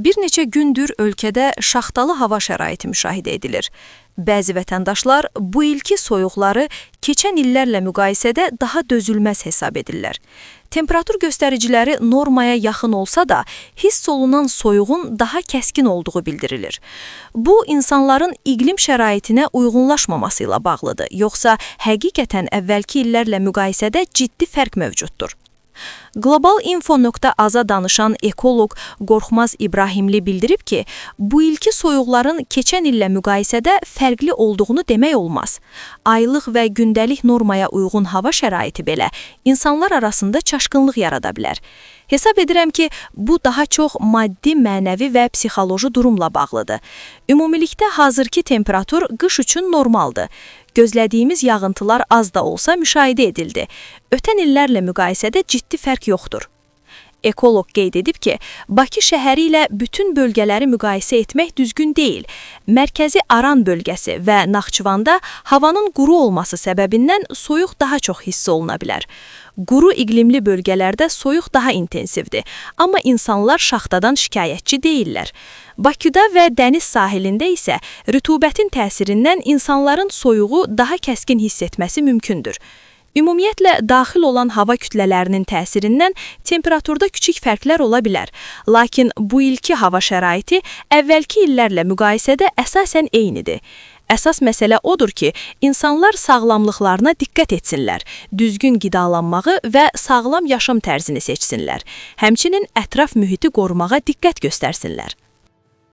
Bir neçə gündür ölkədə şaxtalı hava şəraiti müşahidə edilir. Bəzi vətəndaşlar bu ilki soyuqları keçən illərlə müqayisədə daha dözülməz hesab edirlər. Temperatur göstəriciləri normaya yaxın olsa da, hiss olunan soyuğun daha kəskin olduğu bildirilir. Bu, insanların iqlim şəraitinə uyğunlaşmaması ilə bağlıdır, yoxsa həqiqətən əvvəlki illərlə müqayisədə ciddi fərq mövcuddur. Globalinfo.az-a danışan ekoloq Qorxmaz İbrahimli bildirib ki, bu ilki soyuqların keçən illə müqayisədə fərqli olduğunu demək olmaz. Aylıq və gündəlik normaya uyğun hava şəraiti belə insanlar arasında çaşqınlıq yarada bilər. Hesab edirəm ki, bu daha çox maddi, mənəvi və psixoloji durumla bağlıdır. Ümumilikdə hazırki temperatur qış üçün normaldır. Gözlədiyimiz yağıntılar az da olsa müşahidə edildi. Ötən illərlə müqayisədə ciddi fərq yoxdur. Ekoloq qeyd edib ki, Bakı şəhəri ilə bütün bölgələri müqayisə etmək düzgün deyil. Mərkəzi Aran bölgəsi və Naxçıvanda havanın quru olması səbəbindən soyuq daha çox hiss oluna bilər. Quru iqlimli bölgələrdə soyuq daha intensivdir, amma insanlar şaxtadan şikayətçi deyillər. Bakıda və dəniz sahilində isə rütubətin təsirindən insanların soyuğu daha kəskin hiss etməsi mümkündür. Ümumiyyətlə, daxil olan hava kütlələrinin təsirindən temperaturda kiçik fərqlər ola bilər. Lakin bu ilki hava şəraiti əvvəlki illərlə müqayisədə əsasən eynidir. Əsas məsələ odur ki, insanlar sağlamlıqlarına diqqət etsinlər, düzgün qidalanmağı və sağlam yaşam tərzini seçsinlər. Həmçinin ətraf mühiti qorumağa diqqət göstərsinlər.